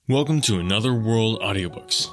Welcome to Another World Audiobooks.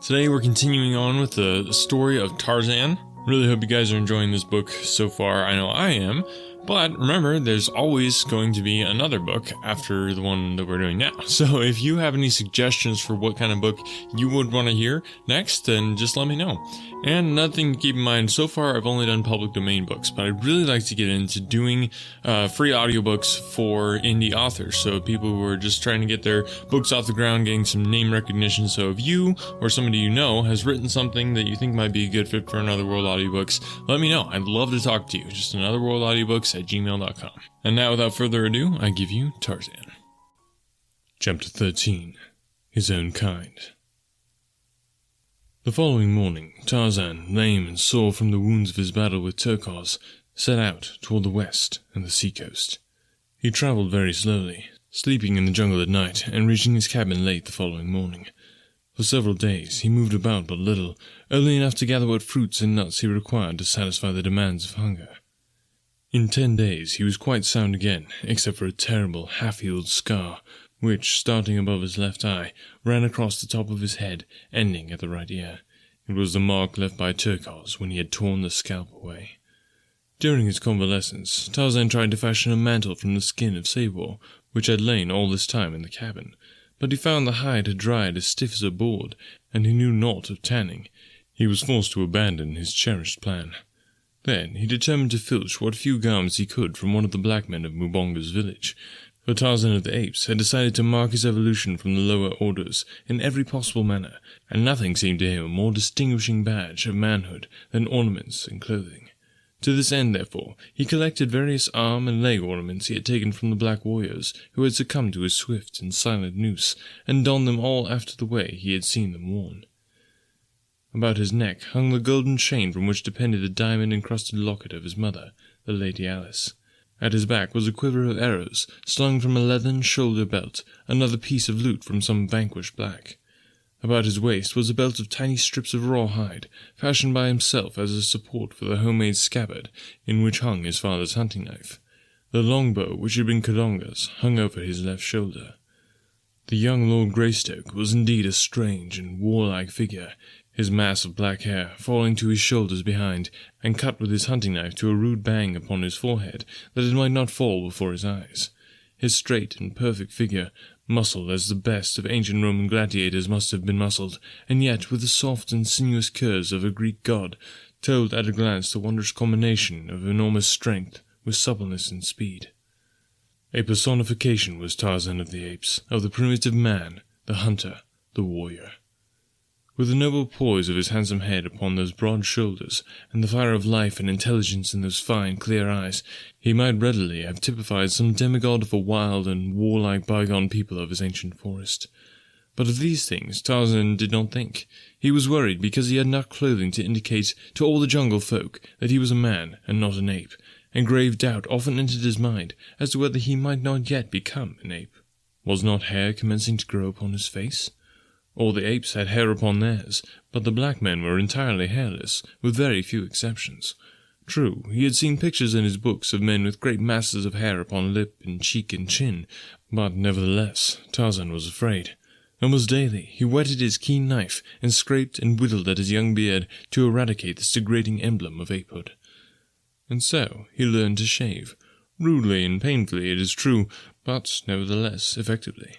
Today we're continuing on with the story of Tarzan. Really hope you guys are enjoying this book so far. I know I am. But remember, there's always going to be another book after the one that we're doing now. So if you have any suggestions for what kind of book you would want to hear next, then just let me know. And another thing to keep in mind, so far I've only done public domain books, but I'd really like to get into doing free audiobooks for indie authors. So people who are just trying to get their books off the ground, getting some name recognition. So if you or somebody you know has written something that you think might be a good fit for Another World Audiobooks, let me know. I'd love to talk to you. Just Another World Audiobooks at gmail.com. And now, without further ado, I give you Tarzan. Chapter 13. His Own Kind. The following morning, Tarzan, lame and sore from the wounds of his battle with Turquoise, set out toward the west and the seacoast. He traveled very slowly, sleeping in the jungle at night and reaching his cabin late the following morning. For several days, he moved about but little, only enough to gather what fruits and nuts he required to satisfy the demands of hunger. In 10 days, he was quite sound again, except for a terrible, half-healed scar, which, starting above his left eye, ran across the top of his head, ending at the right ear. It was the mark left by Turquoise when he had torn the scalp away. During his convalescence, Tarzan tried to fashion a mantle from the skin of Sabor, which had lain all this time in the cabin, but he found the hide had dried as stiff as a board, and he knew naught of tanning. He was forced to abandon his cherished plan. Then he determined to filch what few garments he could from one of the black men of Mbonga's village, for Tarzan of the Apes had decided to mark his evolution from the lower orders in every possible manner, and nothing seemed to him a more distinguishing badge of manhood than ornaments and clothing. To this end, therefore, he collected various arm and leg ornaments he had taken from the black warriors who had succumbed to his swift and silent noose, and donned them all after the way he had seen them worn. About his neck hung the golden chain from which depended the diamond-encrusted locket of his mother, the Lady Alice. At his back was a quiver of arrows, slung from a leathern shoulder belt, another piece of loot from some vanquished black. About his waist was a belt of tiny strips of rawhide, fashioned by himself as a support for the homemade scabbard in which hung his father's hunting knife. The longbow, which had been Kadonga's, hung over his left shoulder. The young Lord Greystoke was indeed a strange and warlike figure, his mass of black hair falling to his shoulders behind, and cut with his hunting knife to a rude bang upon his forehead, that it might not fall before his eyes. His straight and perfect figure, muscled as the best of ancient Roman gladiators must have been muscled, and yet with the soft and sinuous curves of a Greek god, told at a glance the wondrous combination of enormous strength with suppleness and speed. A personification was Tarzan of the Apes, of the primitive man, the hunter, the warrior. With the noble poise of his handsome head upon those broad shoulders, and the fire of life and intelligence in those fine, clear eyes, he might readily have typified some demigod of a wild and warlike bygone people of his ancient forest. But of these things Tarzan did not think. He was worried because he had not clothing to indicate to all the jungle folk that he was a man and not an ape, and grave doubt often entered his mind as to whether he might not yet become an ape. Was not hair commencing to grow upon his face? All the apes had hair upon theirs, but the black men were entirely hairless, with very few exceptions. True, he had seen pictures in his books of men with great masses of hair upon lip and cheek and chin, but nevertheless Tarzan was afraid. Almost daily he whetted his keen knife and scraped and whittled at his young beard to eradicate this degrading emblem of apehood. And so he learned to shave, rudely and painfully it is true, but nevertheless effectively.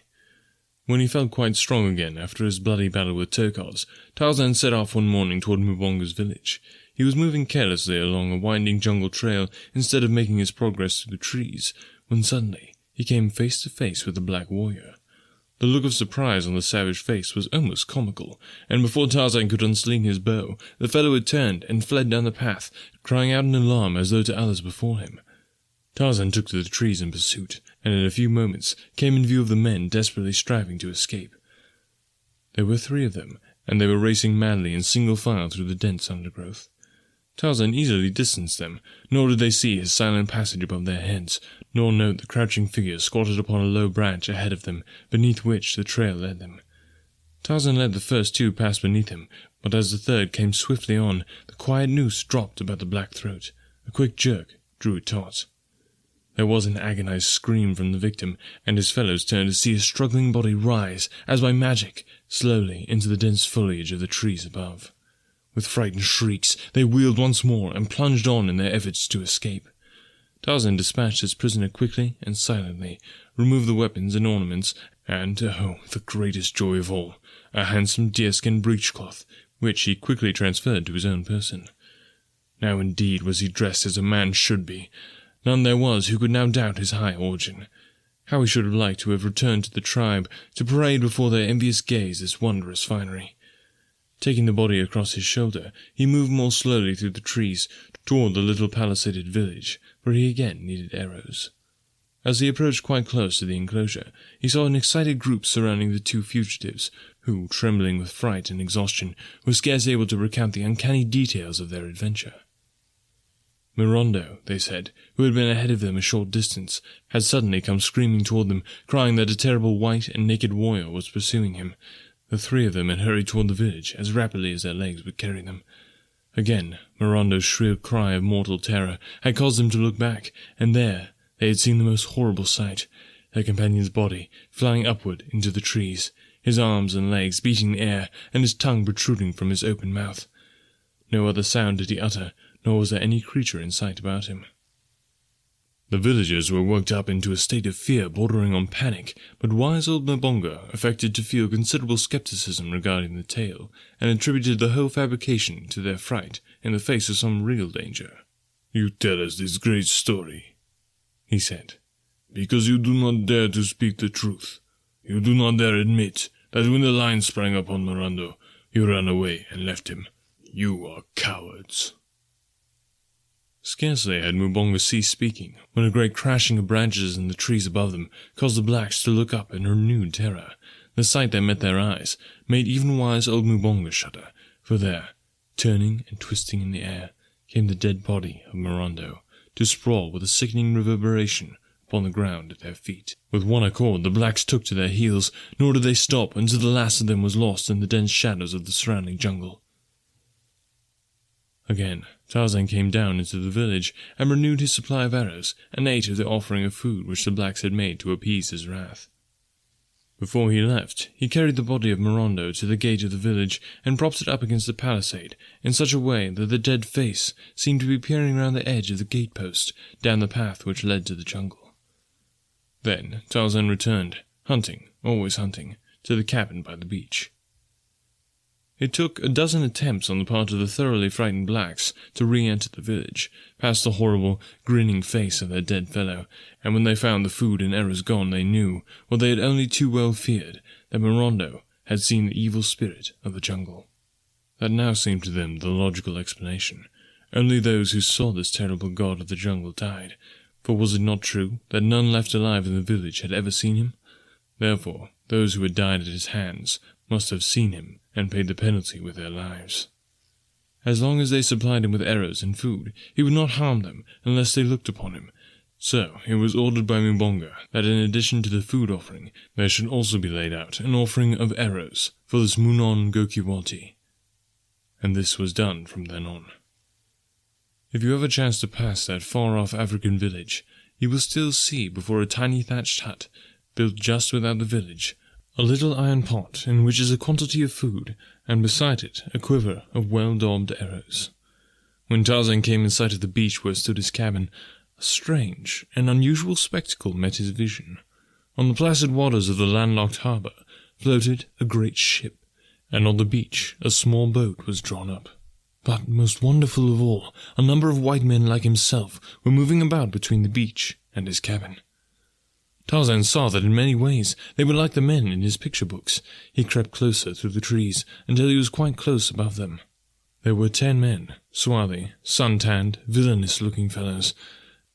When he felt quite strong again after his bloody battle with Turquoise, Tarzan set off one morning toward Mbonga's village. He was moving carelessly along a winding jungle trail instead of making his progress through the trees, when suddenly he came face to face with the black warrior. The look of surprise on the savage face was almost comical, and before Tarzan could unsling his bow, the fellow had turned and fled down the path, crying out in alarm as though to others before him. Tarzan took to the trees in pursuit, and in a few moments came in view of the men desperately striving to escape. There were 3 of them, and they were racing madly in single file through the dense undergrowth. Tarzan easily distanced them, nor did they see his silent passage above their heads, nor note the crouching figure squatted upon a low branch ahead of them, beneath which the trail led them. Tarzan let the first 2 pass beneath him, but as the third came swiftly on, the quiet noose dropped about the black throat. A quick jerk drew it taut. There was an agonized scream from the victim, and his fellows turned to see a struggling body rise, as by magic, slowly into the dense foliage of the trees above. With frightened shrieks, they wheeled once more and plunged on in their efforts to escape. Tarzan dispatched his prisoner quickly and silently, removed the weapons and ornaments, and, oh, the greatest joy of all, a handsome deerskin breechcloth, which he quickly transferred to his own person. Now indeed was he dressed as a man should be. None there was who could now doubt his high origin. How he should have liked to have returned to the tribe, to parade before their envious gaze this wondrous finery. Taking the body across his shoulder, he moved more slowly through the trees toward the little palisaded village, where he again needed arrows. As he approached quite close to the enclosure, he saw an excited group surrounding the two fugitives, who, trembling with fright and exhaustion, were scarce able to recount the uncanny details of their adventure. Mirondo, they said, who had been ahead of them a short distance, had suddenly come screaming toward them, crying that a terrible white and naked warrior was pursuing him. The three of them had hurried toward the village as rapidly as their legs would carry them. Again, Mirondo's shrill cry of mortal terror had caused them to look back, and there they had seen the most horrible sight, their companion's body flying upward into the trees, his arms and legs beating the air, and his tongue protruding from his open mouth. No other sound did he utter, nor was there any creature in sight about him. The villagers were worked up into a state of fear bordering on panic, but wise old Mbonga affected to feel considerable skepticism regarding the tale, and attributed the whole fabrication to their fright in the face of some real danger. "You tell us this great story," he said, "because you do not dare to speak the truth. You do not dare admit that when the lion sprang upon Mirondo, you ran away and left him. You are cowards." Scarcely had Mbonga ceased speaking, when a great crashing of branches in the trees above them caused the blacks to look up in renewed terror. The sight that met their eyes made even wise old Mbonga shudder, for there, turning and twisting in the air, came the dead body of Mirondo, to sprawl with a sickening reverberation upon the ground at their feet. With one accord the blacks took to their heels, nor did they stop until the last of them was lost in the dense shadows of the surrounding jungle. Again, Tarzan came down into the village and renewed his supply of arrows, and ate of the offering of food which the blacks had made to appease his wrath. Before he left, he carried the body of Mirondo to the gate of the village and propped it up against the palisade in such a way that the dead face seemed to be peering round the edge of the gate-post down the path which led to the jungle. Then Tarzan returned, hunting, always hunting, to the cabin by the beach. It took a dozen attempts on the part of the thoroughly frightened blacks to re-enter the village, past the horrible, grinning face of their dead fellow, and when they found the food and arrows gone, they knew, what they had only too well feared, that Mirondo had seen the evil spirit of the jungle. That now seemed to them the logical explanation. Only those who saw this terrible god of the jungle died, for was it not true that none left alive in the village had ever seen him? Therefore, those who had died at his hands must have seen him and paid the penalty with their lives. As long as they supplied him with arrows and food, he would not harm them unless they looked upon him. So it was ordered by Mbonga that in addition to the food offering, there should also be laid out an offering of arrows for this Munon Gokiwati. And this was done from then on. If you ever chance to pass that far-off African village, you will still see before a tiny thatched hut, built just without the village, a little iron pot in which is a quantity of food, and beside it a quiver of well-daubed arrows. When Tarzan came in sight of the beach where stood his cabin, a strange and unusual spectacle met his vision. On the placid waters of the landlocked harbour floated a great ship, and on the beach a small boat was drawn up. But, most wonderful of all, a number of white men like himself were moving about between the beach and his cabin. Tarzan saw that in many ways they were like the men in his picture books. He crept closer through the trees until he was quite close above them. There were 10 men, swarthy, sun-tanned, villainous-looking fellows.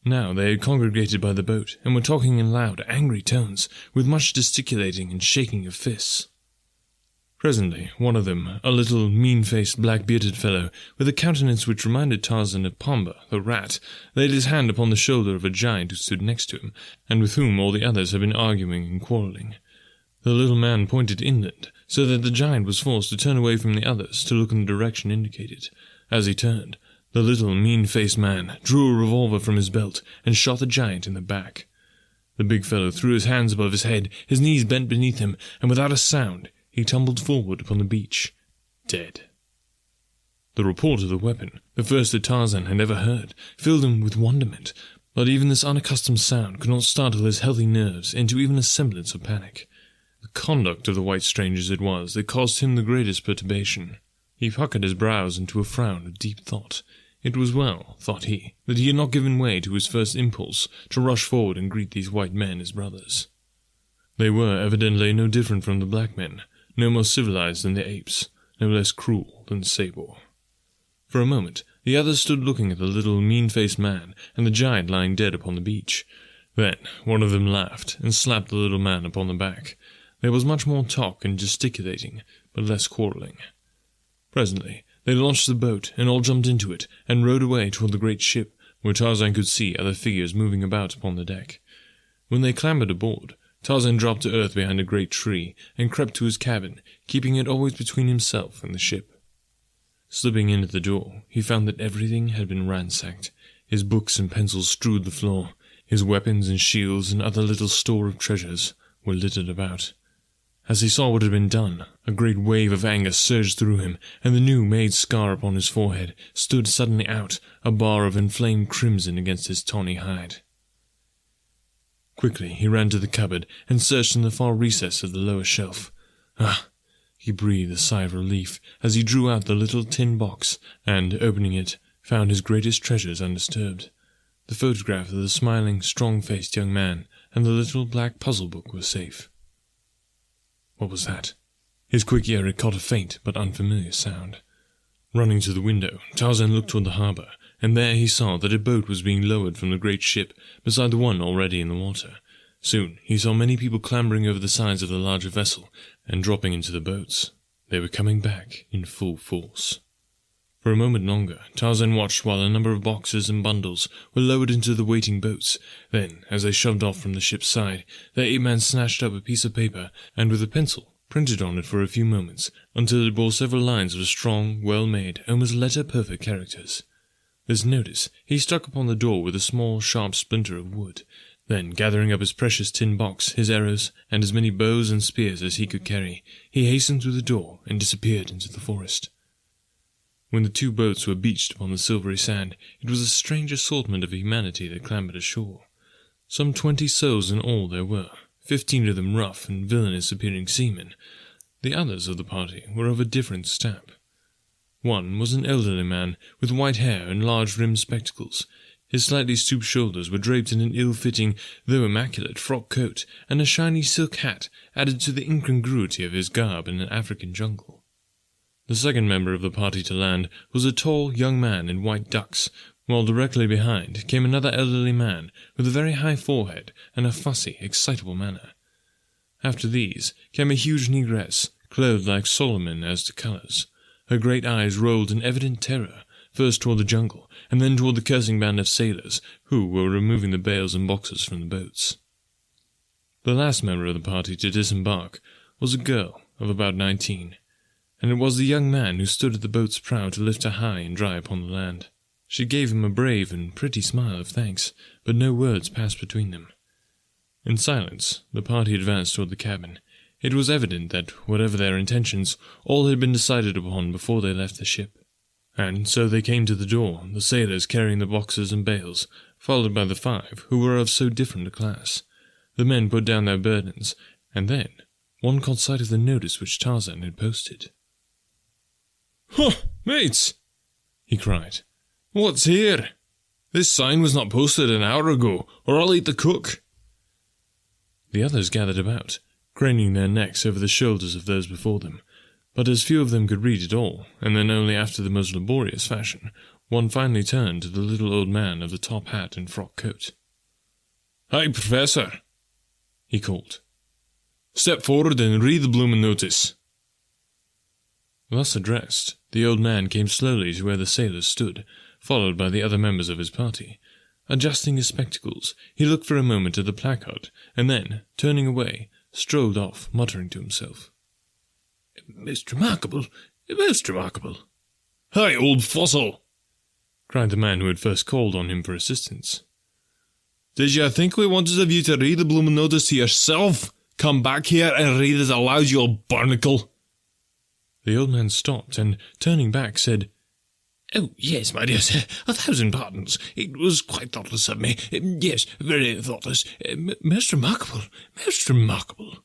Now they had congregated by the boat and were talking in loud, angry tones, with much gesticulating and shaking of fists. Presently, one of them, a little, mean-faced, black-bearded fellow, with a countenance which reminded Tarzan of Pamba, the rat, laid his hand upon the shoulder of a giant who stood next to him, and with whom all the others had been arguing and quarrelling. The little man pointed inland, so that the giant was forced to turn away from the others to look in the direction indicated. As he turned, The little, mean-faced man drew a revolver from his belt and shot the giant in the back. The big fellow threw his hands above his head, his knees bent beneath him, and without a sound he tumbled forward upon the beach, dead. The report of the weapon, the first that Tarzan had ever heard, filled him with wonderment, but even this unaccustomed sound could not startle his healthy nerves into even a semblance of panic. The conduct of the white strangers it was that caused him the greatest perturbation. He puckered his brows into a frown of deep thought. It was well, thought he, that he had not given way to his first impulse to rush forward and greet these white men as brothers. They were evidently no different from the black men, no more civilized than the apes, no less cruel than Sabor. For a moment, the others stood looking at the little, mean-faced man and the giant lying dead upon the beach. Then one of them laughed and slapped the little man upon the back. There was much more talk and gesticulating, but less quarrelling. Presently, they launched the boat, and all jumped into it, and rowed away toward the great ship, where Tarzan could see other figures moving about upon the deck. When they clambered aboard, Tarzan dropped to earth behind a great tree, and crept to his cabin, keeping it always between himself and the ship. Slipping in at the door, he found that everything had been ransacked. His books and pencils strewed the floor. His weapons and shields and other little store of treasures were littered about. As he saw what had been done, a great wave of anger surged through him, and the new-made scar upon his forehead stood suddenly out, a bar of inflamed crimson against his tawny hide. Quickly he ran to the cupboard and searched in the far recess of the lower shelf. Ah! He breathed a sigh of relief as he drew out the little tin box, and, opening it, found his greatest treasures undisturbed. The photograph of the smiling, strong-faced young man and the little black puzzle book were safe. What was that? His quick ear had caught a faint but unfamiliar sound. Running to the window, Tarzan looked toward the harbour, and there he saw that a boat was being lowered from the great ship beside the one already in the water. Soon he saw many people clambering over the sides of the larger vessel and dropping into the boats. They were coming back in full force. For a moment longer, Tarzan watched while a number of boxes and bundles were lowered into the waiting boats. Then, as they shoved off from the ship's side, the ape-man snatched up a piece of paper and with a pencil printed on it for a few moments until it bore several lines of strong, well-made, almost letter-perfect characters. This notice he stuck upon the door with a small, sharp splinter of wood. Then, gathering up his precious tin box, his arrows, and as many bows and spears as he could carry, he hastened through the door and disappeared into the forest. When the two boats were beached upon the silvery sand, it was a strange assortment of humanity that clambered ashore. Some 20 souls in all there were, 15 of them rough and villainous-appearing seamen. The others of the party were of a different stamp. One was an elderly man with white hair and large-rimmed spectacles. His slightly stooped shoulders were draped in an ill-fitting, though immaculate, frock coat, and a shiny silk hat added to the incongruity of his garb in an African jungle. The second member of the party to land was a tall young man in white ducks, while directly behind came another elderly man with a very high forehead and a fussy, excitable manner. After these came a huge negress, clothed like Solomon as to colours. Her great eyes rolled in evident terror, first toward the jungle, and then toward the cursing band of sailors, who were removing the bales and boxes from the boats. The last member of the party to disembark was a girl of about 19, and it was the young man who stood at the boat's prow to lift her high and dry upon the land. She gave him a brave and pretty smile of thanks, but no words passed between them. In silence, the party advanced toward the cabin. It was evident that, whatever their intentions, all had been decided upon before they left the ship. And so they came to the door, the sailors carrying the boxes and bales, followed by the 5, who were of so different a class. The men put down their burdens, and then one caught sight of the notice which Tarzan had posted. "Huh, mates!" he cried. "What's here? This sign was not posted an hour ago, or I'll eat the cook." The others gathered about, craning their necks over the shoulders of those before them, but as few of them could read at all, and then only after the most laborious fashion, one finally turned to the little old man of the top hat and frock coat. "Hi, Professor," he called. "Step forward and read the bloomin' notice." Thus addressed, the old man came slowly to where the sailors stood, followed by the other members of his party. Adjusting his spectacles, he looked for a moment at the placard, and then, turning away, strolled off, muttering to himself. "Most remarkable, most remarkable." "Hi, old fossil!" cried the man who had first called on him for assistance. "Did you think we wanted of you to read the blooming notice to yourself? Come back here and read it aloud, you old barnacle." The old man stopped, and, turning back, said, "Oh, yes, my dear sir, 1,000 pardons. It was quite thoughtless of me. Yes, very thoughtless. Most remarkable, most remarkable."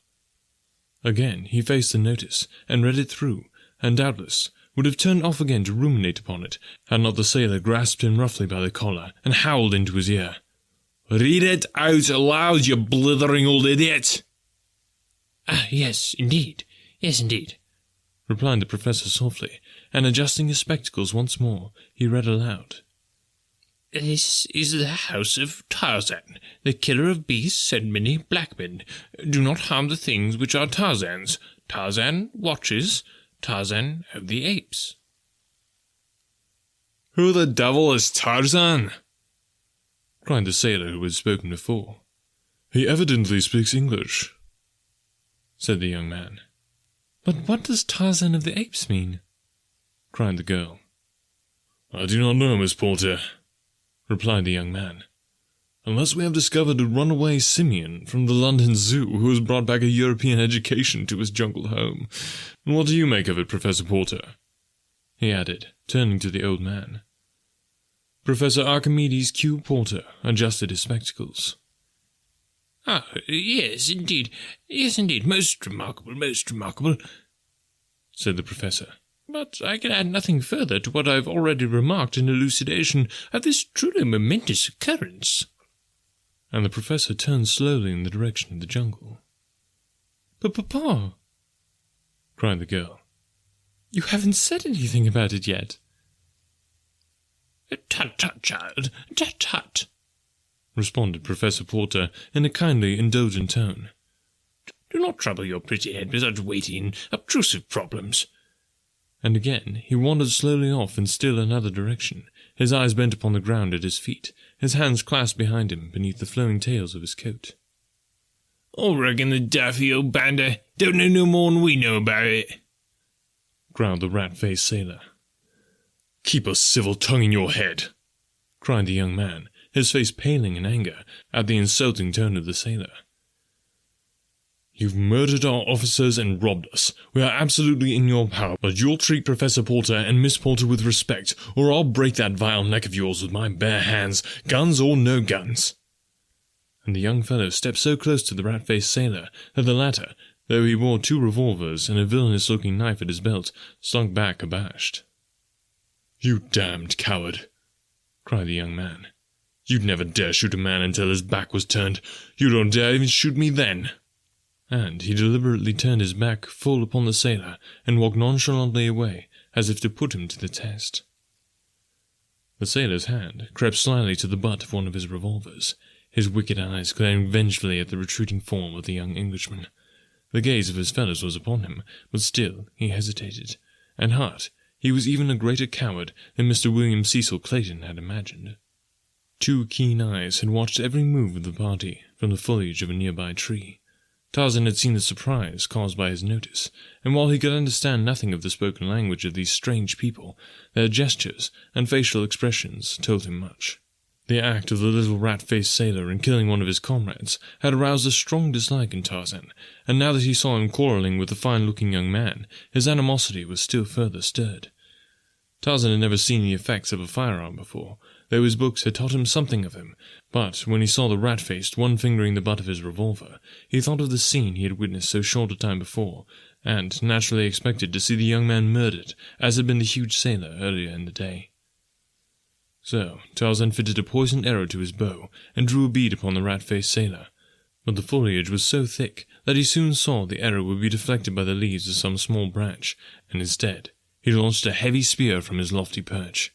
Again he faced the notice, and read it through, and doubtless would have turned off again to ruminate upon it, had not the sailor grasped him roughly by the collar, and howled into his ear, "Read it out aloud, you blithering old idiot!" "Ah, yes, indeed, replied the professor softly, and adjusting his spectacles once more, he read aloud. "This is the house of Tarzan, the killer of beasts and many black men. Do not harm the things which are Tarzan's. Tarzan watches, Tarzan of the apes." "Who the devil is Tarzan?" cried the sailor who had spoken before. "He evidently speaks English," said the young man. "But what does Tarzan of the Apes mean?" cried the girl. "I do not know, Miss Porter," replied the young man, "unless we have discovered a runaway simian from the London Zoo who has brought back a European education to his jungle home. What do you make of it, Professor Porter?" he added, turning to the old man. Professor Archimedes Q. Porter adjusted his spectacles. "Ah, yes, indeed, most remarkable, said the professor. "But I can add nothing further to what I have already remarked in elucidation of this truly momentous occurrence." And the professor turned slowly in the direction of the jungle. "But, Papa," cried the girl, "you haven't said anything about it yet." "Tut, tut, child, tut, tut," responded Professor Porter in a kindly, indulgent tone. "Do not trouble your pretty head with such weighty and obtrusive problems." And again he wandered slowly off in still another direction, his eyes bent upon the ground at his feet, his hands clasped behind him beneath the flowing tails of his coat. "I reckon the daffy old bander don't know no more than we know about it," growled the rat-faced sailor. "Keep a civil tongue in your head," cried the young man, his face paling in anger at the insulting tone of the sailor. "You've murdered our officers and robbed us. We are absolutely in your power, but you'll treat Professor Porter and Miss Porter with respect, or I'll break that vile neck of yours with my bare hands, guns or no guns." And the young fellow stepped so close to the rat-faced sailor that the latter, though he wore 2 revolvers and a villainous-looking knife at his belt, slunk back abashed. "You damned coward!" cried the young man. "You'd never dare shoot a man until his back was turned. You don't dare even shoot me then." And he deliberately turned his back full upon the sailor and walked nonchalantly away, as if to put him to the test. The sailor's hand crept slyly to the butt of one of his revolvers, his wicked eyes glaring vengefully at the retreating form of the young Englishman. The gaze of his fellows was upon him, but still he hesitated. At heart, he was even a greater coward than Mr. William Cecil Clayton had imagined. 2 keen eyes had watched every move of the party from the foliage of a nearby tree. Tarzan had seen the surprise caused by his notice, and while he could understand nothing of the spoken language of these strange people, their gestures and facial expressions told him much. The act of the little rat-faced sailor in killing one of his comrades had aroused a strong dislike in Tarzan, and now that he saw him quarrelling with the fine-looking young man, his animosity was still further stirred. Tarzan had never seen the effects of a firearm before, though his books had taught him something of them, but when he saw the rat-faced one fingering the butt of his revolver, he thought of the scene he had witnessed so short a time before, and naturally expected to see the young man murdered, as had been the huge sailor earlier in the day. So Tarzan fitted a poisoned arrow to his bow, and drew a bead upon the rat-faced sailor, but the foliage was so thick that he soon saw the arrow would be deflected by the leaves of some small branch, and instead he launched a heavy spear from his lofty perch.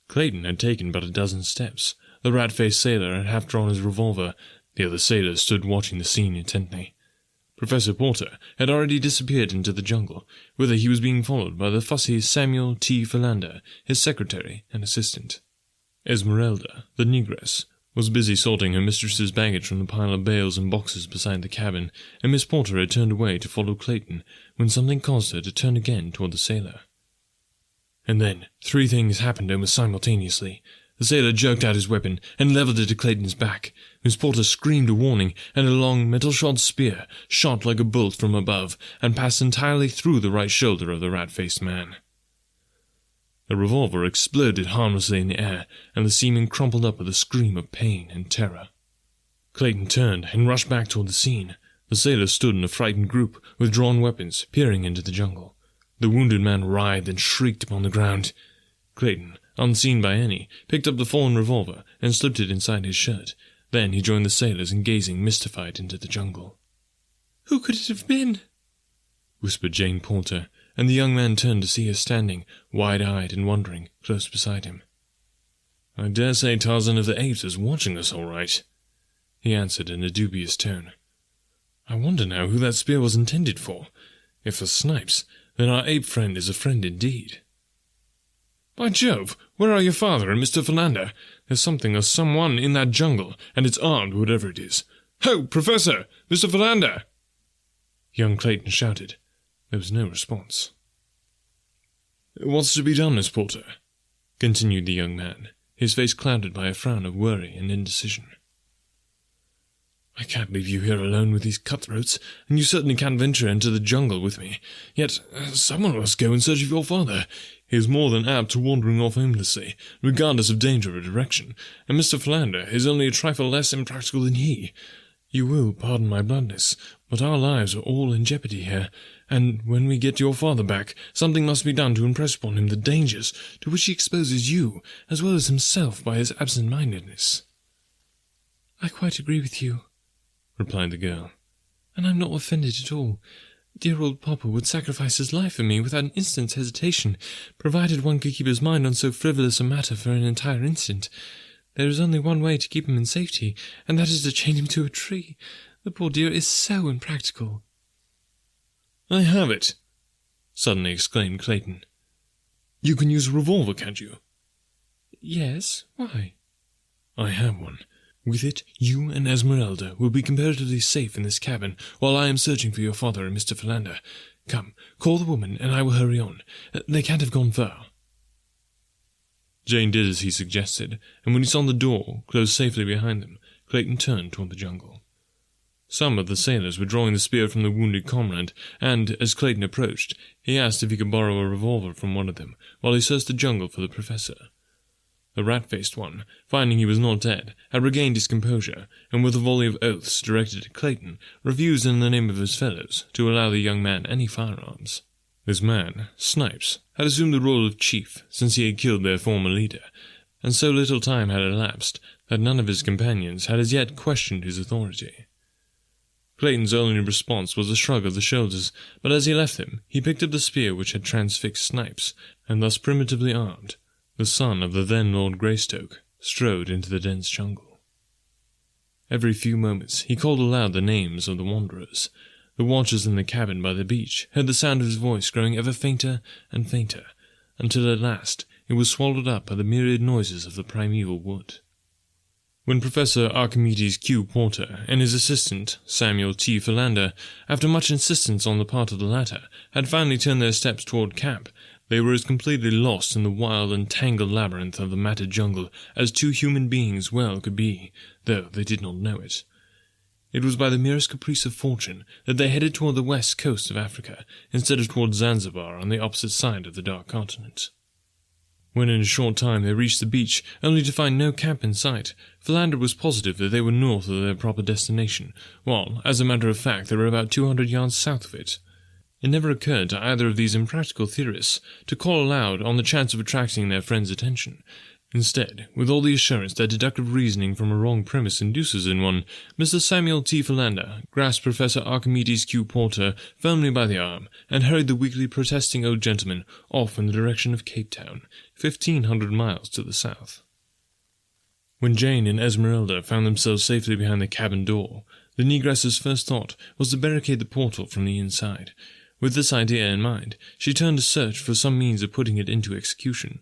Clayton had taken but a dozen steps. The rat-faced sailor had half drawn his revolver. The other sailors stood watching the scene intently. Professor Porter had already disappeared into the jungle, whither he was being followed by the fussy Samuel T. Philander, his secretary and assistant. Esmeralda, the negress, was busy sorting her mistress's baggage from the pile of bales and boxes beside the cabin, and Miss Porter had turned away to follow Clayton, when something caused her to turn again toward the sailor. And then, three things happened almost simultaneously. The sailor jerked out his weapon and leveled it at Clayton's back. Miss Porter screamed a warning, and a long, metal-shod spear shot like a bolt from above and passed entirely through the right shoulder of the rat-faced man. The revolver exploded harmlessly in the air, and the seaman crumpled up with a scream of pain and terror. Clayton turned and rushed back toward the scene. The sailors stood in a frightened group, with drawn weapons, peering into the jungle. The wounded man writhed and shrieked upon the ground. Clayton, unseen by any, picked up the fallen revolver and slipped it inside his shirt. Then he joined the sailors in gazing mystified into the jungle. "Who could it have been?" whispered Jane Porter, and the young man turned to see her standing, wide-eyed and wondering, close beside him. "I dare say Tarzan of the Apes is watching us all right," he answered in a dubious tone. "I wonder now who that spear was intended for. If for Snipes, then our ape friend is a friend indeed." "By Jove, where are your father and Mr. Philander? There's something or someone in that jungle, and it's armed, whatever it is. Ho, Professor! Mr. Philander!" Young Clayton shouted. There was no response. "What's to be done, Miss Porter?" continued the young man, his face clouded by a frown of worry and indecision. "I can't leave you here alone with these cutthroats, and you certainly can't venture into the jungle with me. Yet someone must go in search of your father. He is more than apt to wandering off aimlessly, regardless of danger or direction, and Mr. Philander is only a trifle less impractical than he. You will pardon my bluntness, but our lives are all in jeopardy here, and when we get your father back, something must be done to impress upon him the dangers to which he exposes you, as well as himself, by his absent-mindedness." "I quite agree with you," replied the girl, "and I'm not offended at all. Dear old Papa would sacrifice his life for me without an instant's hesitation, provided one could keep his mind on so frivolous a matter for an entire instant. There is only one way to keep him in safety, and that is to chain him to a tree. The poor dear is so impractical." "I have it!" suddenly exclaimed Clayton. "You can use a revolver, can't you?" "Yes, why?" "I have one. With it, you and Esmeralda will be comparatively safe in this cabin, while I am searching for your father and Mr. Philander. Come, call the woman, and I will hurry on. They can't have gone far." Jane did as he suggested, and when he saw the door close safely behind them, Clayton turned toward the jungle. Some of the sailors were drawing the spear from the wounded comrade, and, as Clayton approached, he asked if he could borrow a revolver from one of them, while he searched the jungle for the professor. The rat-faced one, finding he was not dead, had regained his composure, and with a volley of oaths directed at Clayton, refused in the name of his fellows to allow the young man any firearms. This man, Snipes, had assumed the role of chief since he had killed their former leader, and so little time had elapsed that none of his companions had as yet questioned his authority. Clayton's only response was a shrug of the shoulders, but as he left them, he picked up the spear which had transfixed Snipes, and thus primitively armed, the son of the then Lord Greystoke, strode into the dense jungle. Every few moments he called aloud the names of the wanderers. The watchers in the cabin by the beach heard the sound of his voice growing ever fainter and fainter, until at last it was swallowed up by the myriad noises of the primeval wood. When Professor Archimedes Q. Porter and his assistant, Samuel T. Philander, after much insistence on the part of the latter, had finally turned their steps toward camp, they were as completely lost in the wild and tangled labyrinth of the matted jungle as two human beings well could be, though they did not know it. It was by the merest caprice of fortune that they headed toward the west coast of Africa, instead of toward Zanzibar on the opposite side of the dark continent. When in a short time they reached the beach, only to find no camp in sight, Philander was positive that they were north of their proper destination, while, as a matter of fact, they were about 200 yards south of it. It never occurred to either of these impractical theorists to call aloud on the chance of attracting their friend's attention. Instead, with all the assurance that deductive reasoning from a wrong premise induces in one, Mr. Samuel T. Philander grasped Professor Archimedes Q. Porter firmly by the arm, and hurried the weakly protesting old gentleman off in the direction of Cape Town, 1,500 miles to the south. When Jane and Esmeralda found themselves safely behind the cabin door, the negress's first thought was to barricade the portal from the inside. With this idea in mind, she turned to search for some means of putting it into execution,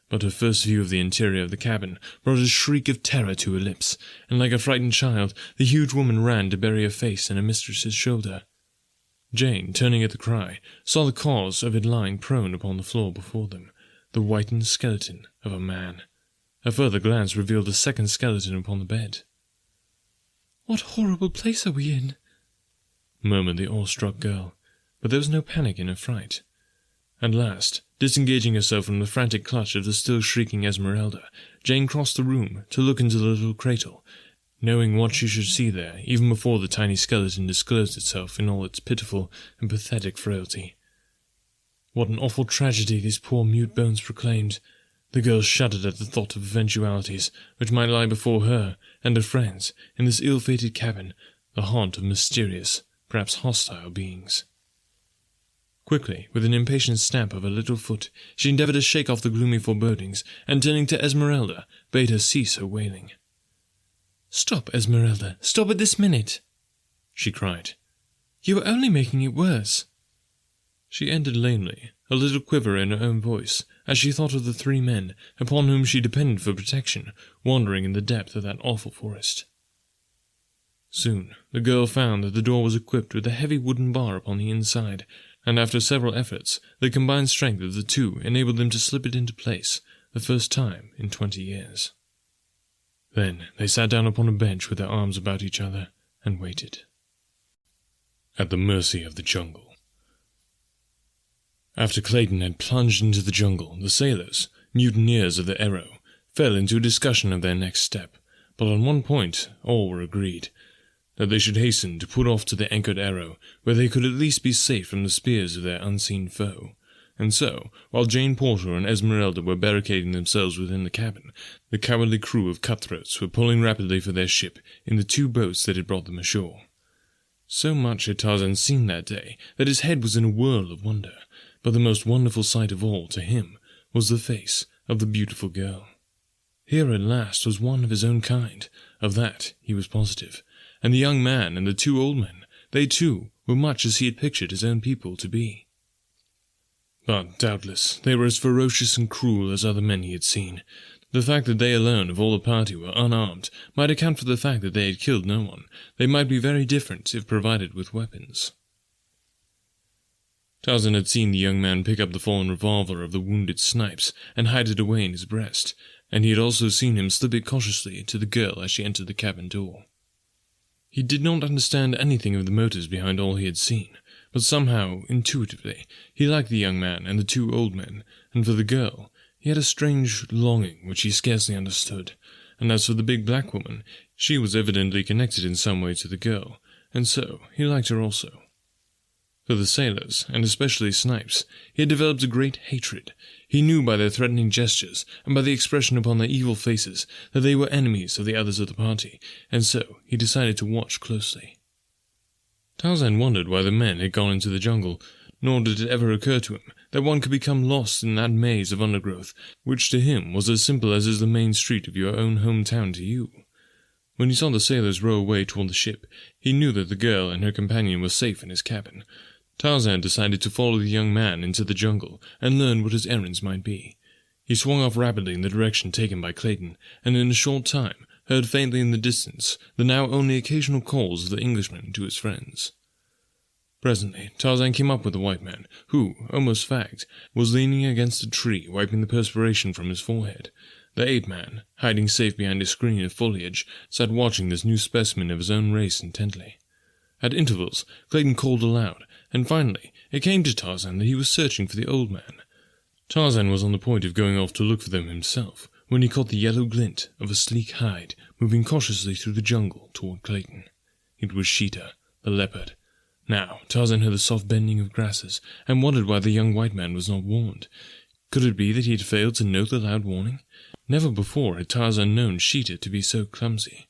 but her first view of the interior of the cabin brought a shriek of terror to her lips, and like a frightened child, the huge woman ran to bury her face in her mistress's shoulder. Jane, turning at the cry, saw the cause of it lying prone upon the floor before them. the whitened skeleton of a man. A further glance revealed a second skeleton upon the bed. "What horrible place are we in?" murmured the awestruck girl, but there was no panic in her fright. At last, disengaging herself from the frantic clutch of the still shrieking Esmeralda, Jane crossed the room to look into the little cradle, knowing what she should see there even before the tiny skeleton disclosed itself in all its pitiful and pathetic frailty. What an awful tragedy these poor mute bones proclaimed! The girl shuddered at the thought of eventualities which might lie before her and her friends in this ill-fated cabin, the haunt of mysterious, perhaps hostile beings. Quickly, with an impatient stamp of her little foot, she endeavoured to shake off the gloomy forebodings, and turning to Esmeralda, bade her cease her wailing. "Stop, Esmeralda, stop it this minute!" she cried. "You are only making it worse." She ended lamely, a little quiver in her own voice, as she thought of the 3 men upon whom she depended for protection, wandering in the depth of that awful forest. Soon the girl found that the door was equipped with a heavy wooden bar upon the inside, and after several efforts, the combined strength of the 2 enabled them to slip it into place, the first time in 20 years. Then they sat down upon a bench with their arms about each other, and waited. At the mercy of the jungle. After Clayton had plunged into the jungle, the sailors, mutineers of the Arrow, fell into a discussion of their next step, but on one point all were agreed, that they should hasten to put off to the anchored Arrow, where they could at least be safe from the spears of their unseen foe. And so, while Jane Porter and Esmeralda were barricading themselves within the cabin, the cowardly crew of cutthroats were pulling rapidly for their ship in the 2 boats that had brought them ashore. So much had Tarzan seen that day that his head was in a whirl of wonder, but the most wonderful sight of all to him was the face of the beautiful girl. Here at last was one of his own kind, of that he was positive, and the young man and the 2 old men, they too were much as he had pictured his own people to be. But, doubtless, they were as ferocious and cruel as other men he had seen. The fact that they alone of all the party were unarmed might account for the fact that they had killed no one. They might be very different if provided with weapons. Tarzan had seen the young man pick up the fallen revolver of the wounded Snipes and hide it away in his breast, and he had also seen him slip it cautiously to the girl as she entered the cabin door. He did not understand anything of the motives behind all he had seen, but somehow, intuitively, he liked the young man and the 2 old men, and for the girl, he had a strange longing which he scarcely understood, and as for the big black woman, she was evidently connected in some way to the girl, and so he liked her also. For the sailors, and especially Snipes, he had developed a great hatred. He knew by their threatening gestures, and by the expression upon their evil faces, that they were enemies of the others of the party, and so he decided to watch closely. Tarzan wondered why the men had gone into the jungle, nor did it ever occur to him that one could become lost in that maze of undergrowth, which to him was as simple as is the main street of your own hometown to you. When he saw the sailors row away toward the ship, he knew that the girl and her companion were safe in his cabin. Tarzan decided to follow the young man into the jungle and learn what his errands might be. He swung off rapidly in the direction taken by Clayton, and in a short time heard faintly in the distance the now only occasional calls of the Englishman to his friends. Presently Tarzan came up with the white man, who, almost fagged, was leaning against a tree wiping the perspiration from his forehead. The ape-man, hiding safe behind a screen of foliage, sat watching this new specimen of his own race intently. At intervals, Clayton called aloud, and finally it came to Tarzan that he was searching for the old man. Tarzan was on the point of going off to look for them himself, when he caught the yellow glint of a sleek hide moving cautiously through the jungle toward Clayton. It was Sheeta, the leopard. Now Tarzan heard the soft bending of grasses, and wondered why the young white man was not warned. Could it be that he had failed to note the loud warning? Never before had Tarzan known Sheeta to be so clumsy.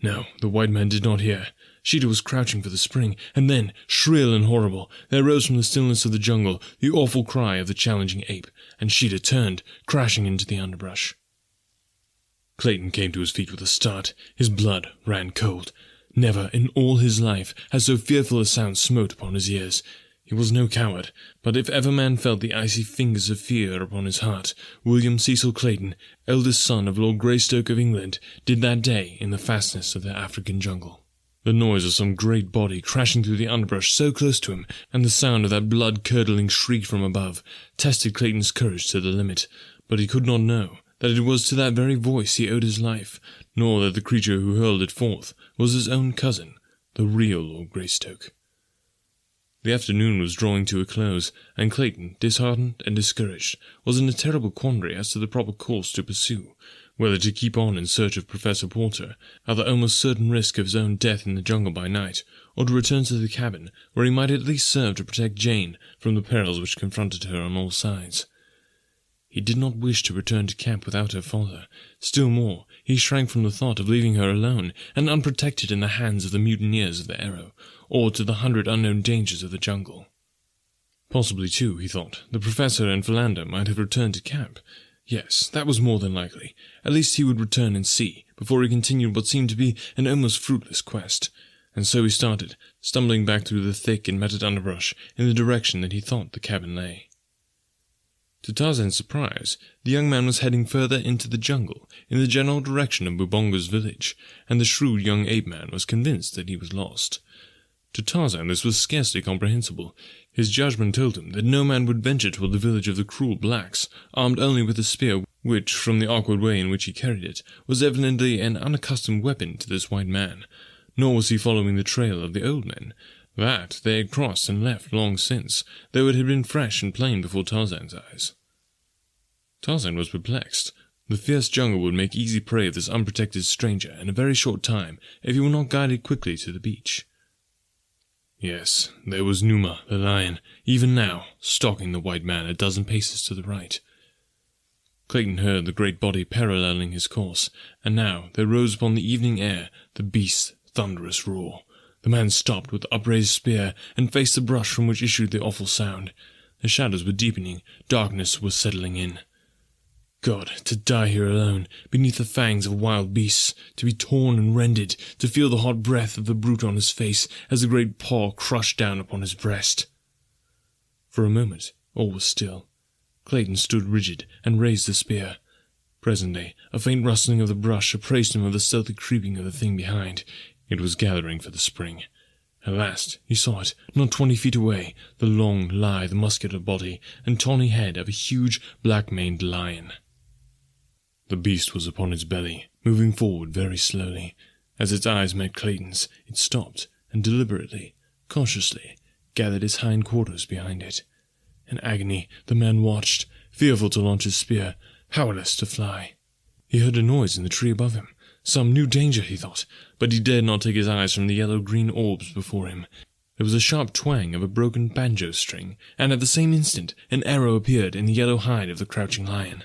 No, the white man did not hear. Sheeta was crouching for the spring, and then, shrill and horrible, there rose from the stillness of the jungle the awful cry of the challenging ape, and Sheeta turned, crashing into the underbrush. Clayton came to his feet with a start. His blood ran cold. Never in all his life had so fearful a sound smote upon his ears. He was no coward, but if ever man felt the icy fingers of fear upon his heart, William Cecil Clayton, eldest son of Lord Greystoke of England, did that day in the fastness of the African jungle. The noise of some great body crashing through the underbrush so close to him, and the sound of that blood-curdling shriek from above, tested Clayton's courage to the limit, but he could not know that it was to that very voice he owed his life, nor that the creature who hurled it forth was his own cousin, the real Lord Greystoke. The afternoon was drawing to a close, and Clayton, disheartened and discouraged, was in a terrible quandary as to the proper course to pursue, whether to keep on in search of Professor Porter, at the almost certain risk of his own death in the jungle by night, or to return to the cabin, where he might at least serve to protect Jane from the perils which confronted her on all sides. He did not wish to return to camp without her father. Still more, he shrank from the thought of leaving her alone and unprotected in the hands of the mutineers of the Arrow, or to the 100 unknown dangers of the jungle. Possibly, too, he thought, the Professor and Philander might have returned to camp. Yes, that was more than likely. At least he would return and see, before he continued what seemed to be an almost fruitless quest. And so he started, stumbling back through the thick and matted underbrush in the direction that he thought the cabin lay. To Tarzan's surprise, the young man was heading further into the jungle, in the general direction of Bubonga's village, and the shrewd young ape-man was convinced that he was lost. To Tarzan this was scarcely comprehensible. His judgment told him that no man would venture toward the village of the cruel blacks, armed only with a spear which, from the awkward way in which he carried it, was evidently an unaccustomed weapon to this white man. Nor was he following the trail of the old men. That they had crossed and left long since, though it had been fresh and plain before Tarzan's eyes. Tarzan was perplexed. The fierce jungle would make easy prey of this unprotected stranger in a very short time if he were not guided quickly to the beach. Yes, there was Numa, the lion, even now, stalking the white man a dozen paces to the right. Clayton heard the great body paralleling his course, and now there rose upon the evening air the beast's thunderous roar. The man stopped with upraised spear and faced the brush from which issued the awful sound. The shadows were deepening, darkness was settling in. God, to die here alone, beneath the fangs of wild beasts, to be torn and rended, to feel the hot breath of the brute on his face as the great paw crushed down upon his breast. For a moment all was still. Clayton stood rigid and raised the spear. Presently a faint rustling of the brush apprised him of the stealthy creeping of the thing behind. It was gathering for the spring. At last he saw it, not 20 feet away, the long, lithe, muscular body and tawny head of a huge, black-maned lion. The beast was upon its belly, moving forward very slowly. As its eyes met Clayton's, it stopped, and deliberately, cautiously, gathered its hind quarters behind it. In agony, the man watched, fearful to launch his spear, powerless to fly. He heard a noise in the tree above him. Some new danger, he thought, but he dared not take his eyes from the yellow-green orbs before him. There was a sharp twang of a broken banjo string, and at the same instant an arrow appeared in the yellow hide of the crouching lion.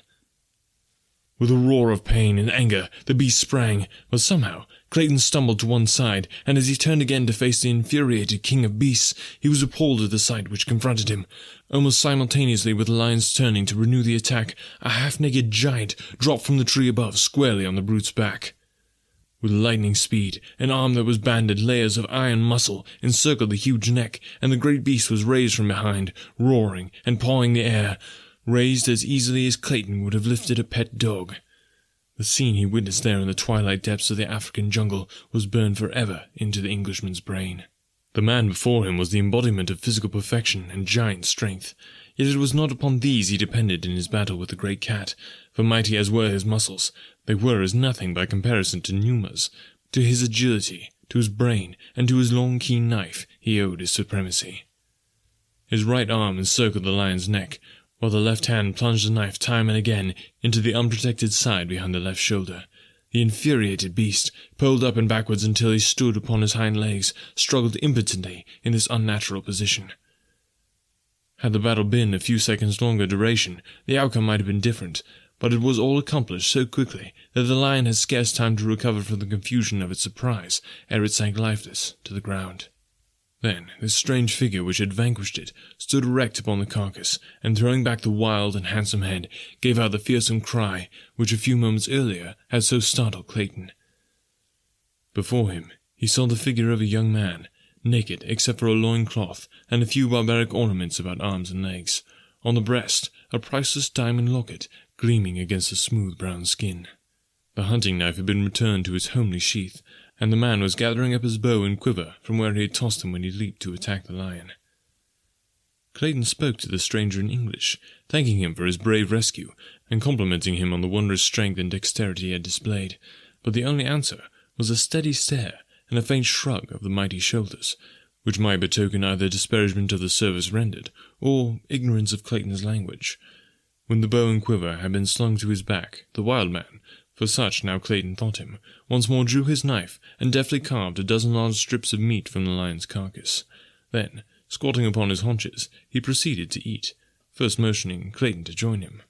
With a roar of pain and anger, the beast sprang, but somehow Clayton stumbled to one side, and as he turned again to face the infuriated king of beasts, he was appalled at the sight which confronted him. Almost simultaneously with the lion's turning to renew the attack, a half-naked giant dropped from the tree above squarely on the brute's back. With lightning speed, an arm that was banded layers of iron muscle encircled the huge neck, and the great beast was raised from behind, roaring and pawing the air, raised as easily as Clayton would have lifted a pet dog. The scene he witnessed there in the twilight depths of the African jungle was burned forever into the Englishman's brain. The man before him was the embodiment of physical perfection and giant strength, yet it was not upon these he depended in his battle with the great cat, for mighty as were his muscles, they were as nothing by comparison to Numa's. To his agility, to his brain, and to his long keen knife he owed his supremacy. His right arm encircled the lion's neck, while the left hand plunged the knife time and again into the unprotected side behind the left shoulder. The infuriated beast, pulled up and backwards until he stood upon his hind legs, struggled impotently in this unnatural position. Had the battle been a few seconds longer duration, the outcome might have been different, but it was all accomplished so quickly that the lion had scarce time to recover from the confusion of its surprise ere it sank lifeless to the ground. Then this strange figure which had vanquished it stood erect upon the carcass, and throwing back the wild and handsome head, gave out the fearsome cry which a few moments earlier had so startled Clayton. Before him he saw the figure of a young man, naked except for a loin-cloth and a few barbaric ornaments about arms and legs. On the breast, a priceless diamond locket gleaming against the smooth brown skin. The hunting knife had been returned to its homely sheath, and the man was gathering up his bow and quiver from where he had tossed them when he leaped to attack the lion. Clayton spoke to the stranger in English, thanking him for his brave rescue, and complimenting him on the wondrous strength and dexterity he had displayed, but the only answer was a steady stare and a faint shrug of the mighty shoulders, which might betoken either disparagement of the service rendered, or ignorance of Clayton's language. When the bow and quiver had been slung to his back, the wild man, for such now Clayton thought him, once more drew his knife and deftly carved a dozen large strips of meat from the lion's carcass. Then, squatting upon his haunches, he proceeded to eat, first motioning Clayton to join him.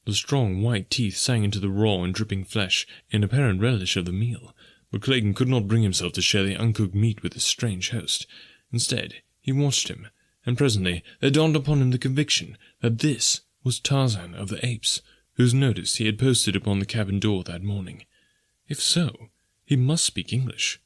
The strong white teeth sank into the raw and dripping flesh in apparent relish of the meal, but Clayton could not bring himself to share the uncooked meat with his strange host. Instead, he watched him, and presently there dawned upon him the conviction that this was Tarzan of the Apes, whose notice he had posted upon the cabin door that morning. If so, he must speak English.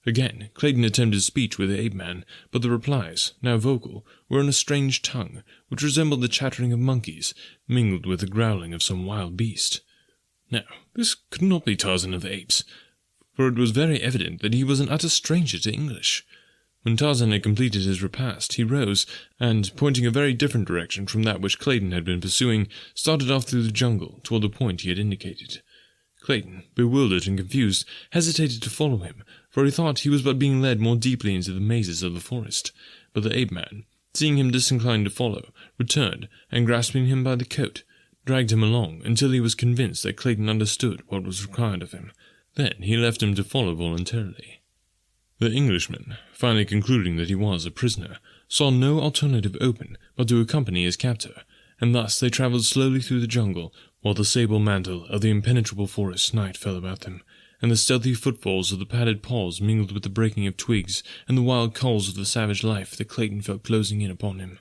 Again, Clayton attempted speech with the ape-man, but the replies, now vocal, were in a strange tongue, which resembled the chattering of monkeys, mingled with the growling of some wild beast. Now, this could not be Tarzan of the Apes, for it was very evident that he was an utter stranger to English. When Tarzan had completed his repast, he rose, and, pointing a very different direction from that which Clayton had been pursuing, started off through the jungle toward the point he had indicated. Clayton, bewildered and confused, hesitated to follow him, for he thought he was but being led more deeply into the mazes of the forest. But the ape-man, seeing him disinclined to follow, returned, and grasping him by the coat, dragged him along until he was convinced that Clayton understood what was required of him. Then he left him to follow voluntarily. The Englishman, finally concluding that he was a prisoner, saw no alternative open but to accompany his captor, and thus they travelled slowly through the jungle, while the sable mantle of the impenetrable forest night fell about them, and the stealthy footfalls of the padded paws mingled with the breaking of twigs and the wild calls of the savage life that Clayton felt closing in upon him.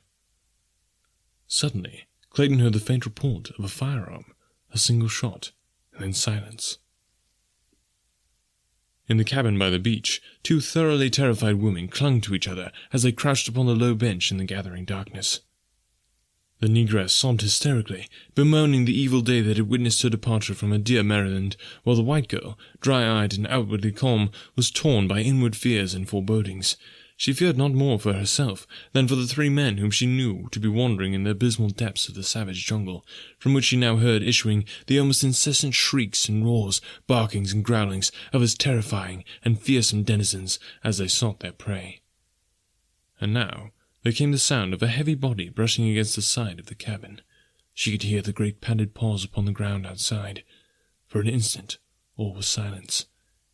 Suddenly, Clayton heard the faint report of a firearm, a single shot, and then silence. In the cabin by the beach, two thoroughly terrified women clung to each other as they crouched upon the low bench in the gathering darkness. The negress sobbed hysterically, bemoaning the evil day that had witnessed her departure from her dear Maryland, while the white girl, dry-eyed and outwardly calm, was torn by inward fears and forebodings. She feared not more for herself than for the three men whom she knew to be wandering in the abysmal depths of the savage jungle, from which she now heard issuing the almost incessant shrieks and roars, barkings and growlings of as terrifying and fearsome denizens as they sought their prey. And now there came the sound of a heavy body brushing against the side of the cabin. She could hear the great padded paws upon the ground outside. For an instant all was silence.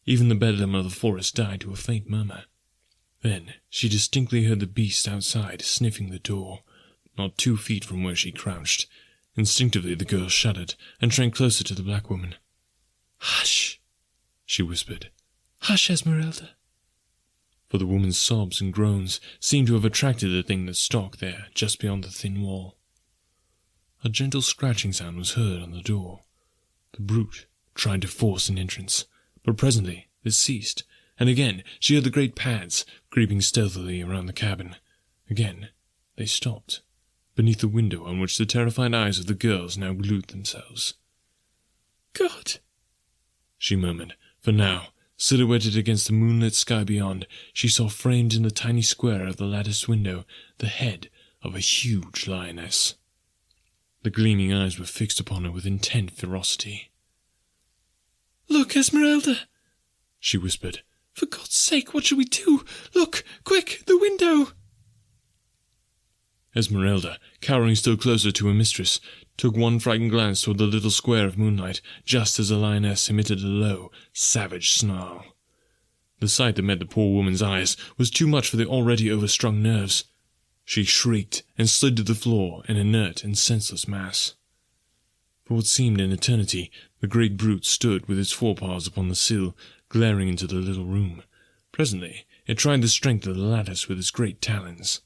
Even the bedlam of the forest died to a faint murmur. Then she distinctly heard the beast outside sniffing the door, not 2 feet from where she crouched. Instinctively the girl shuddered and shrank closer to the black woman. "Hush!" she whispered. "Hush, Esmeralda!" For the woman's sobs and groans seemed to have attracted the thing that stalked there just beyond the thin wall. A gentle scratching sound was heard on the door. The brute tried to force an entrance, but presently this ceased, and again she heard the great pads creeping stealthily around the cabin. Again they stopped, beneath the window on which the terrified eyes of the girls now glued themselves. "God!" she murmured, for now, silhouetted against the moonlit sky beyond, she saw framed in the tiny square of the latticed window the head of a huge lioness. The gleaming eyes were fixed upon her with intent ferocity. "Look, Esmeralda!" she whispered. "For God's sake, what shall we do? Look, quick, the window!" Esmeralda, cowering still closer to her mistress, took one frightened glance toward the little square of moonlight, just as the lioness emitted a low, savage snarl. The sight that met the poor woman's eyes was too much for the already overstrung nerves. She shrieked and slid to the floor, an inert and senseless mass. For what seemed an eternity, the great brute stood with its forepaws upon the sill, glaring into the little room. Presently it tried the strength of the lattice with its great talons.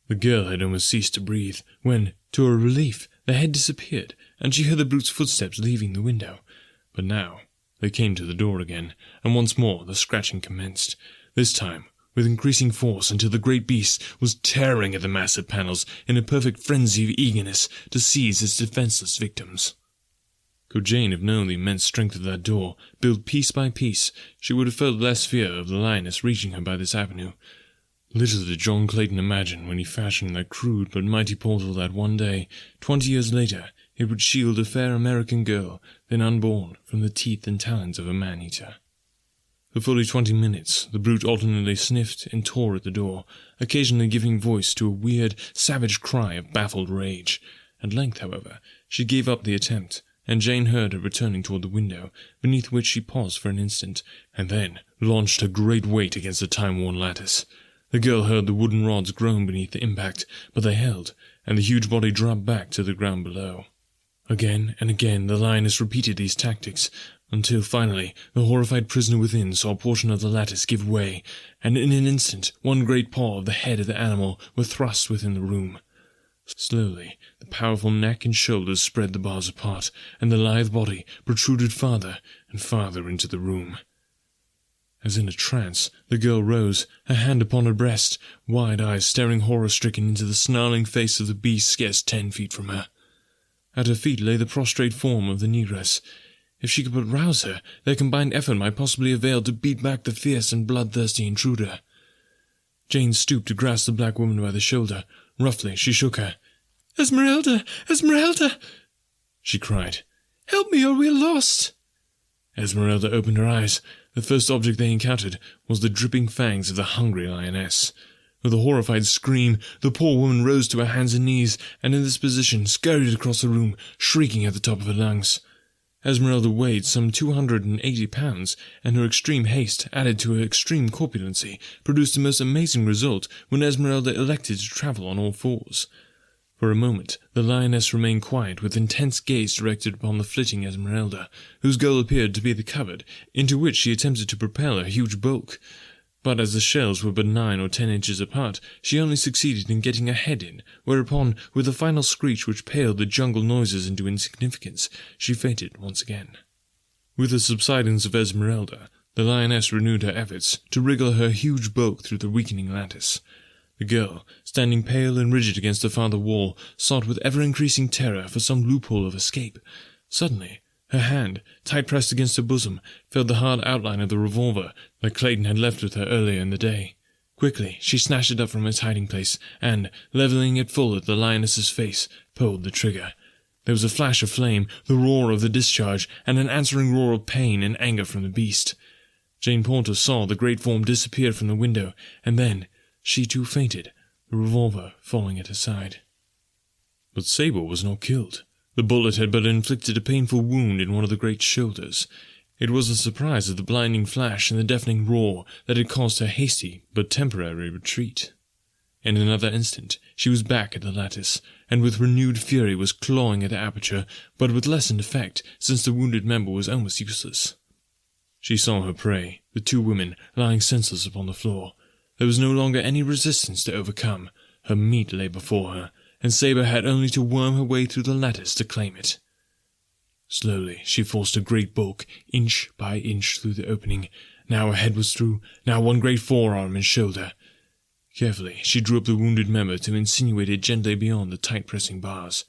The girl had almost ceased to breathe, when, to her relief, the head disappeared, and she heard the brute's footsteps leaving the window. But now they came to the door again, and once more the scratching commenced, this time with increasing force until the great beast was tearing at the massive panels in a perfect frenzy of eagerness to seize its defenseless victims. Could Jane have known the immense strength of that door, built piece by piece, she would have felt less fear of the lioness reaching her by this avenue. Little did John Clayton imagine when he fashioned that crude but mighty portal that one day, 20 years later, it would shield a fair American girl, then unborn, from the teeth and talons of a man-eater. For fully 20 minutes, the brute alternately sniffed and tore at the door, occasionally giving voice to a weird, savage cry of baffled rage. At length, however, she gave up the attempt, and Jane heard her returning toward the window, beneath which she paused for an instant, and then launched her great weight against the time-worn lattice. The girl heard the wooden rods groan beneath the impact, but they held, and the huge body dropped back to the ground below. Again and again the lioness repeated these tactics, until finally the horrified prisoner within saw a portion of the lattice give way, and in an instant one great paw of the head of the animal were thrust within the room. Slowly, the powerful neck and shoulders spread the bars apart, and the lithe body protruded farther and farther into the room. As in a trance, the girl rose, her hand upon her breast, wide eyes staring horror-stricken into the snarling face of the beast scarce 10 feet from her. At her feet lay the prostrate form of the negress. If she could but rouse her, their combined effort might possibly avail to beat back the fierce and bloodthirsty intruder. Jane stooped to grasp the black woman by the shoulder. Roughly, she shook her. "Esmeralda! Esmeralda!" she cried. "Help me or we're lost!" Esmeralda opened her eyes. The first object they encountered was the dripping fangs of the hungry lioness. With a horrified scream, the poor woman rose to her hands and knees, and in this position scurried across the room, shrieking at the top of her lungs. Esmeralda weighed some 280 pounds, and her extreme haste, added to her extreme corpulency, produced the most amazing result when Esmeralda elected to travel on all fours. For a moment, the lioness remained quiet, with intense gaze directed upon the flitting Esmeralda, whose goal appeared to be the cupboard, into which she attempted to propel her huge bulk. But as the shelves were but 9 or 10 inches apart, she only succeeded in getting her head in, whereupon, with a final screech which paled the jungle noises into insignificance, she fainted once again. With the subsidence of Esmeralda, the lioness renewed her efforts to wriggle her huge bulk through the weakening lattice. The girl, standing pale and rigid against the farther wall, sought with ever-increasing terror for some loophole of escape. Suddenly, her hand, tight pressed against her bosom, felt the hard outline of the revolver that Clayton had left with her earlier in the day. Quickly, she snatched it up from its hiding-place, and, levelling it full at the lioness's face, pulled the trigger. There was a flash of flame, the roar of the discharge, and an answering roar of pain and anger from the beast. Jane Porter saw the great form disappear from the window, and then she too fainted, the revolver falling at her side. But Sable was not killed. The bullet had but inflicted a painful wound in one of the great shoulders. It was the surprise of the blinding flash and the deafening roar that had caused her hasty but temporary retreat. In another instant, she was back at the lattice, and with renewed fury was clawing at the aperture, but with lessened effect, since the wounded member was almost useless. She saw her prey, the 2 women, lying senseless upon the floor. There was no longer any resistance to overcome. Her meat lay before her, and Sabre had only to worm her way through the lattice to claim it. Slowly she forced her great bulk, inch by inch, through the opening. Now her head was through, now one great forearm and shoulder. Carefully she drew up the wounded member to insinuate it gently beyond the tight-pressing bars.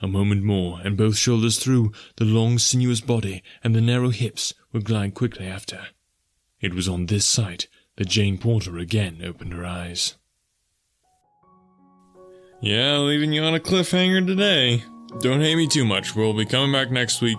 A moment more, and both shoulders through, the long, sinuous body and the narrow hips would glide quickly after. It was on this sight that Jane Porter again opened her eyes. Yeah, leaving you on a cliffhanger today. Don't hate me too much. We'll be coming back next week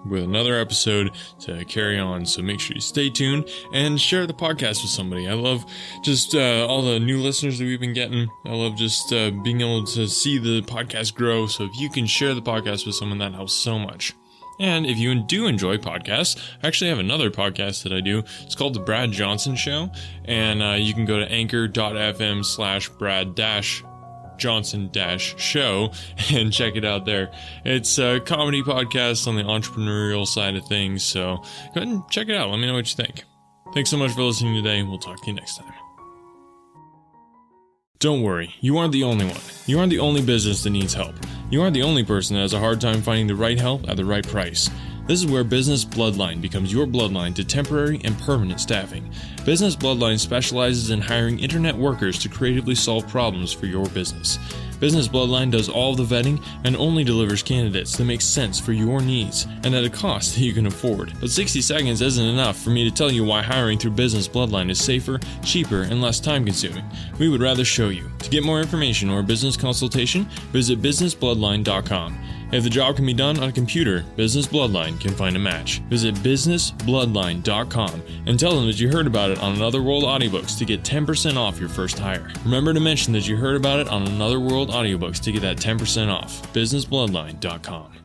with another episode to carry on, so make sure you stay tuned and share the podcast with somebody. I love just all the new listeners that we've been getting. I love just being able to see the podcast grow, so if you can share the podcast with someone, that helps so much. And if you do enjoy podcasts, I actually have another podcast that I do. It's called The Brad Johnson Show, and you can go to anchor.fm/Brad-Johnson-show and check it out there. It's a comedy podcast on the entrepreneurial side of things, so go ahead and check it out. Let me know what you think. Thanks so much for listening today, and we'll talk to you next time. Don't worry, you aren't the only one. You aren't the only business that needs help. You aren't the only person that has a hard time finding the right help at the right price. This is where Business Bloodline becomes your bloodline to temporary and permanent staffing. Business Bloodline specializes in hiring internet workers to creatively solve problems for your business. Business Bloodline does all the vetting and only delivers candidates that make sense for your needs and at a cost that you can afford. But 60 seconds isn't enough for me to tell you why hiring through Business Bloodline is safer, cheaper, and less time-consuming. We would rather show you. To get more information or a business consultation, visit businessbloodline.com. If the job can be done on a computer, Business Bloodline can find a match. Visit businessbloodline.com and tell them that you heard about it on Another World Audiobooks to get 10% off your first hire. Remember to mention that you heard about it on Another World Audiobooks to get that 10% off. businessbloodline.com.